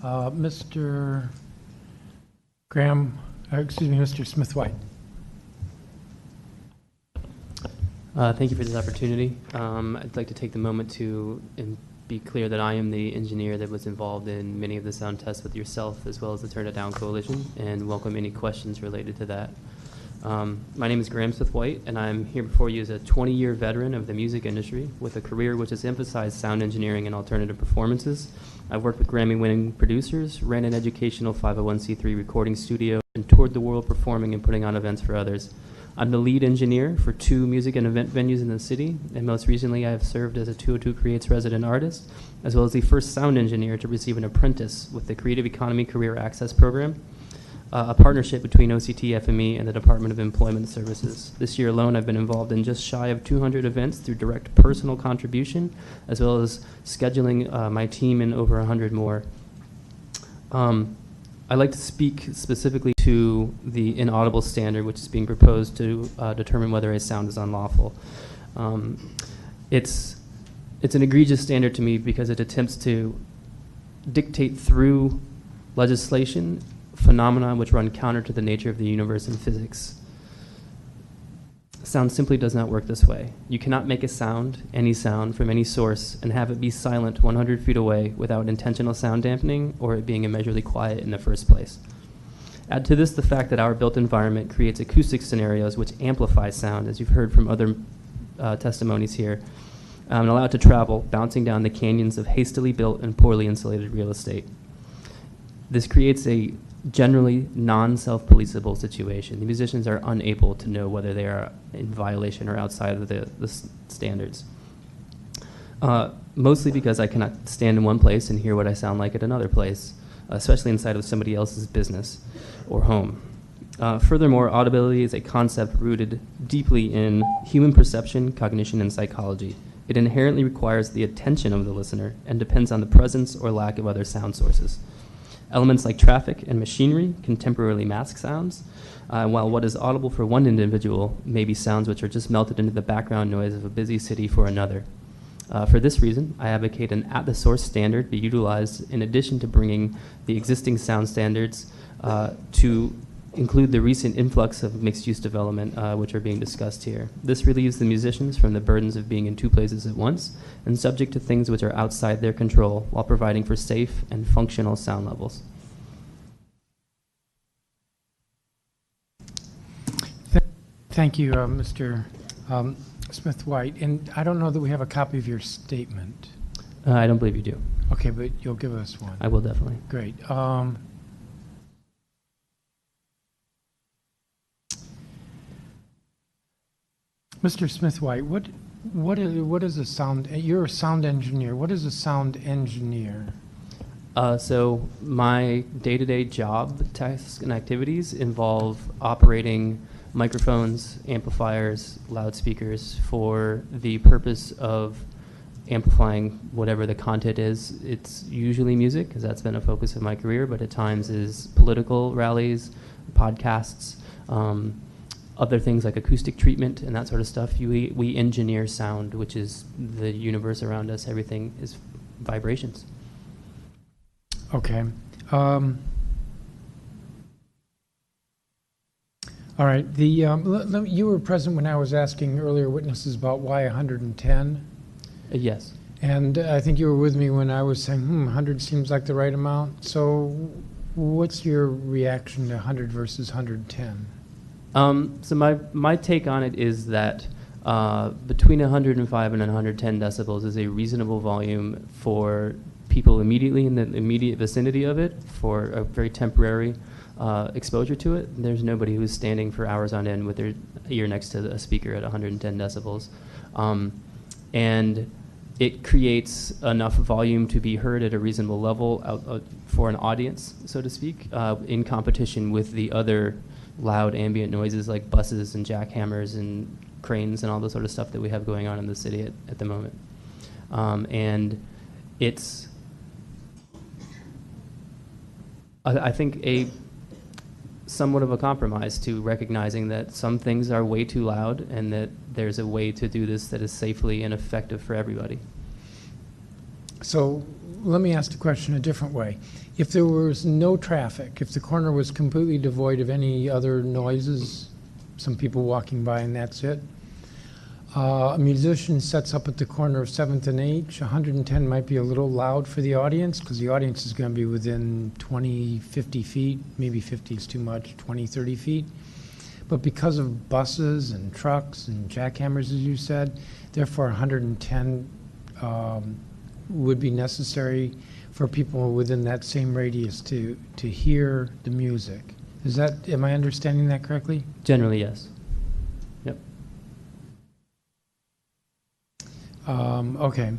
Mr. Graham, Mr. Smith-White. Thank you for this opportunity. I'd like to take the moment to be clear that I am the engineer that was involved in many of the sound tests with yourself, as well as the Turn It Down Coalition, and welcome any questions related to that. My name is Graham Smith-White, and I'm here before you as a 20-year veteran of the music industry with a career which has emphasized sound engineering and alternative performances. I've worked with Grammy-winning producers, ran an educational 501c3 recording studio, and toured the world performing and putting on events for others. I'm the lead engineer for 2 music and event venues in the city, and most recently I have served as a 202 Creates resident artist, as well as the first sound engineer to receive an apprentice with the Creative Economy Career Access Program, a partnership between OCT FME and the Department of Employment Services. This year alone, I've been involved in just shy of 200 events through direct personal contribution, as well as scheduling my team in over 100 more. I'd like to speak specifically to the inaudible standard, which is being proposed to determine whether a sound is unlawful. It's an egregious standard to me because it attempts to dictate through legislation phenomena which run counter to the nature of the universe and physics. Sound simply does not work this way. You cannot make a sound, any sound, from any source and have it be silent 100 feet away without intentional sound dampening or it being immeasurably quiet in the first place. Add to this the fact that our built environment creates acoustic scenarios which amplify sound, as you've heard from other testimonies here, and allow it to travel, bouncing down the canyons of hastily built and poorly insulated real estate. This creates a generally non-self-policeable situation. The musicians are unable to know whether they are in violation or outside of the standards. Mostly because I cannot stand in one place and hear what I sound like at another place, especially inside of somebody else's business or home. Furthermore, audibility is a concept rooted deeply in human perception, cognition, and psychology. It inherently requires the attention of the listener and depends on the presence or lack of other sound sources. Elements like traffic and machinery can temporarily mask sounds, while what is audible for one individual may be sounds which are just melted into the background noise of a busy city for another. For this reason, I advocate an at-the-source standard be utilized in addition to bringing the existing sound standards to include the recent influx of mixed-use development which are being discussed here. This relieves the musicians from the burdens of being in 2 places at once and subject to things which are outside their control while providing for safe and functional sound levels. Thank you, Mr. Smith-White. And I don't know that we have a copy of your statement. I don't believe you do. Okay, but you'll give us one. I will definitely. Great. Mr. Smith-White, what is a sound? You're a sound engineer. What is a sound engineer? So my day-to-day job tasks and activities involve operating microphones, amplifiers, loudspeakers for the purpose of amplifying whatever the content is. It's usually music, because that's been a focus of my career, but at times is political rallies, podcasts, other things like acoustic treatment and that sort of stuff. We engineer sound, which is the universe around us. Everything is vibrations. Okay. All right. You were present when I was asking earlier witnesses about why 110. Yes. And I think you were with me when I was saying, 100 seems like the right amount. So what's your reaction to 100 versus 110? So my take on it is that between 105 and 110 decibels is a reasonable volume for people immediately in the immediate vicinity of it for a very temporary exposure to it. There's nobody who's standing for hours on end with their ear next to a speaker at 110 decibels. And it creates enough volume to be heard at a reasonable level for an audience, so to speak, in competition with the other loud ambient noises like buses and jackhammers and cranes and all the sort of stuff that we have going on in the city at the moment. And it's, I think, somewhat of a compromise to recognizing that some things are way too loud and that there's a way to do this that is safely and effective for everybody. So let me ask the question a different way. If there was no traffic, if the corner was completely devoid of any other noises, some people walking by and that's it, a musician sets up at the corner of 7th and H, 110 might be a little loud for the audience because the audience is going to be within 20, 50 feet, maybe 50 is too much, 20, 30 feet. But because of buses and trucks and jackhammers, as you said, therefore 110 would be necessary for people within that same radius to hear the music. Is that, am I understanding that correctly? Generally, yes. Yep. Okay.